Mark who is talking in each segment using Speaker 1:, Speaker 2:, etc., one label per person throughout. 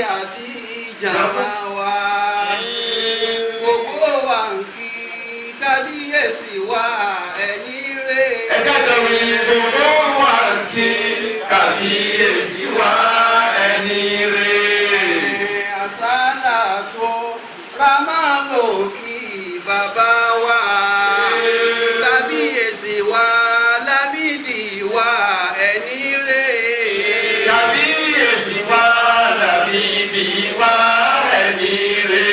Speaker 1: àti ìjàmbá wa gbogbo wa ń kí kábíyèsí wa ẹni rè.
Speaker 2: ẹ jáde wí gbogbo wa ń kí kábíyèsí wa ẹni rè.
Speaker 1: àsálà tó ramalo kí bàbá wa kábíyèsí wa lámìdí wa ẹni rè.
Speaker 2: kábíyèsí wa lámìdí wa ẹni rè.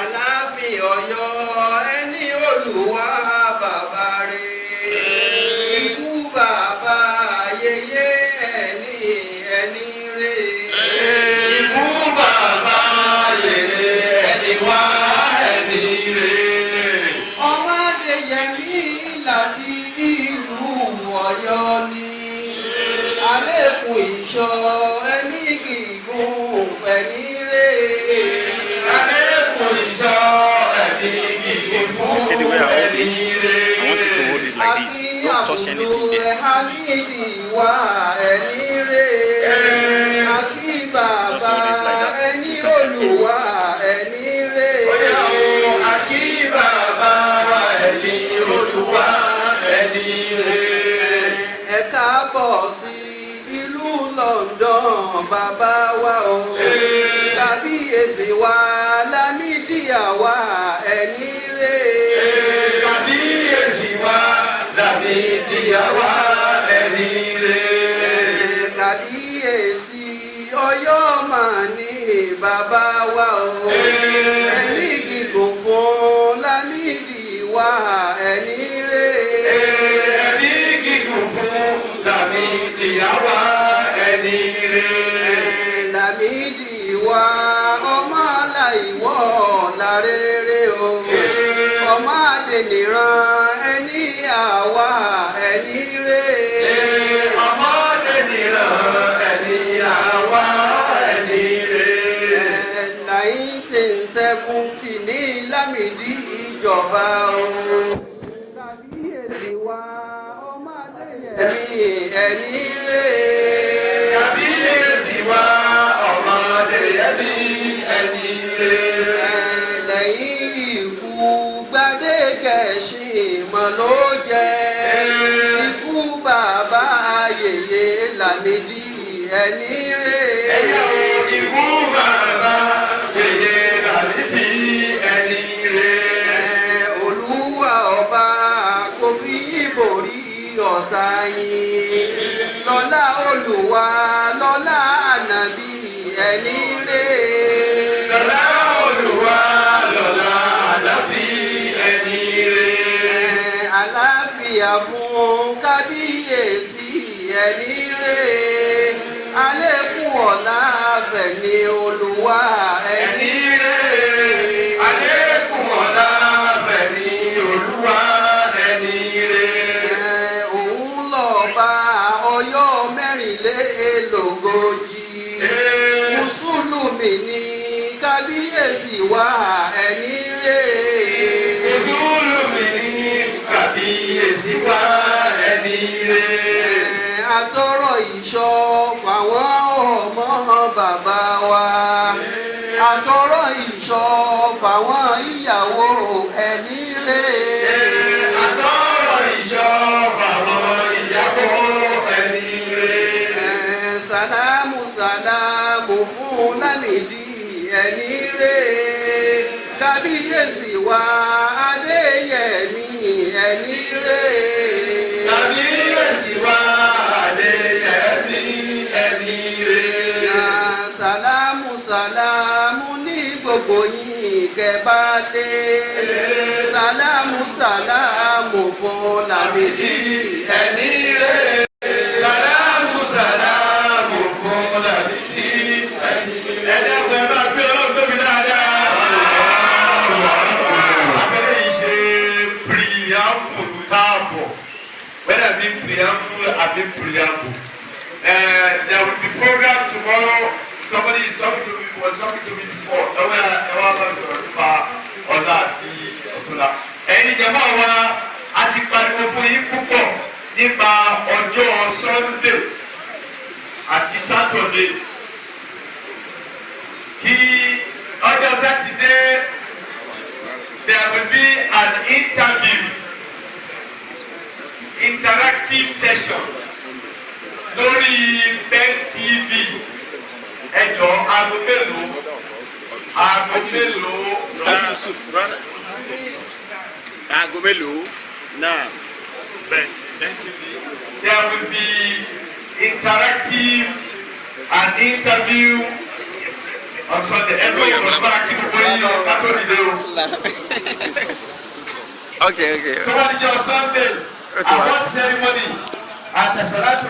Speaker 1: Aláàfin Ọ̀yọ́ ẹni Olúwa bàbá rè. Ikú bàbá yèyé ẹni rè.
Speaker 2: Ikú bàbá yèyé ẹni wá ẹni rè.
Speaker 1: Ọmọ Adéyẹmí láti ìlú Ọ̀yọ́ ni. Àlékún ìṣọ́ ẹni gígùn fẹ̀mí rè.
Speaker 2: Àlékún ìṣọ́ ẹni gígùn fún ẹni rè.
Speaker 3: I want you to hold it like this. Don't touch anything there.
Speaker 1: Hamidi wa ẹni rè. Àkí bàbá ẹni Olúwa ẹni rè.
Speaker 2: Àkí bàbá ẹni Olúwa ẹni rè.
Speaker 1: Ẹ káàbọ̀ sí ìlú London bàbá wa o. Kábíyèsí wa Lámìdí wa ẹni rè.
Speaker 2: Kábíyèsí wa Lámìdí wa ẹni rè.
Speaker 1: Kábíyèsí Ọ̀yọ́ mà ní bàbá wa o. Ẹni gígùn fún Lámìdí wa ẹni rè.
Speaker 2: Ẹni gígùn fún Lámìdí wa ẹni rè.
Speaker 1: Lámìdí wa ọmọ aláìwọ̀ lárèrè o. Ọmọ Adéníran ẹni àwa ẹni rè.
Speaker 2: Ọmọdé nìran ẹni àwa ẹni rè.
Speaker 1: 1970 ní Lámìdí ìjọba o. Kábíyèsí wa ọmọ Adéyẹmí ẹni rè.
Speaker 2: Kábíyèsí wa ọmọdé ẹni ẹni rè.
Speaker 1: Lẹ́yìn ikú Gbádégẹṣin mọ́ ló jẹ́. Ikú bàbá yèyé Lámìdí ẹni rè.
Speaker 2: Ikú bàbá yèyé Lámìdí ẹni rè.
Speaker 1: Olúwa ọba kò fi ìbòrí ọ̀tá yín. Lọ́lá Olúwa lọ́lá ànábì ẹni rè.
Speaker 2: Lọ́lá Olúwa lọ́lá ànábì ẹni rè.
Speaker 1: Àlàáfíà fún kábíyèsí ẹni rè. Àlékún ọlá fẹ̀ni Olúwa ẹni rè.
Speaker 2: Àlékún ọlá fẹ̀ni Olúwa ẹni rè.
Speaker 1: Òun lọ́ba Ọ̀yọ́ mẹ́rìnlélógójì. Mùsùlùmí ni kábíyèsí wa ẹni rè.
Speaker 2: Mùsùlùmí ni kábíyèsí wa ẹni rè.
Speaker 1: Àtọrọ ìṣọ́ fáwọn ọmọ bàbá wa. Àtọrọ ìṣọ́ fáwọn ìyàwó ẹni rè.
Speaker 2: Àtọrọ ìṣọ́ fáwọn ìyàwó ẹni rè.
Speaker 1: Sàlámù sàlámù fún Lámìdí ẹni rè. Kábíyèsí wa Adéyẹmí ẹni rè.
Speaker 2: Kábíyèsí wa Adéyẹmí ẹni rè.
Speaker 1: Sàlámù sàlámù ní gbogbo yín kẹbálé. Sàlámù sàlámù fún Lámìdí
Speaker 2: ẹni rè. Sàlámù sàlámù fún Lámìdí ẹni rè. Ẹ̀dẹ́gbẹ́ bá gbé olóògbé dáadáa. Abẹ́rẹ́ yìí ṣe preamble káàbọ̀. Whether I mean preamble, I mean preamble. There will be program tomorrow. Somebody was talking to me before. Ọ̀la àti ọ̀túnla. Ẹ̀yin jẹ̀mọ́ wa a ti pariwo fún yín púpọ̀ nípa ọjọ́ Sunday àti Saturday will be an interactive session lórí BEC TV. Ẹjọ́ aago mélòó?
Speaker 3: Aago mélòó? Náà.
Speaker 2: There will be interactive and interview on Sunday. Everyone will back to the
Speaker 3: Okay.
Speaker 2: Sunday award ceremony at Salatu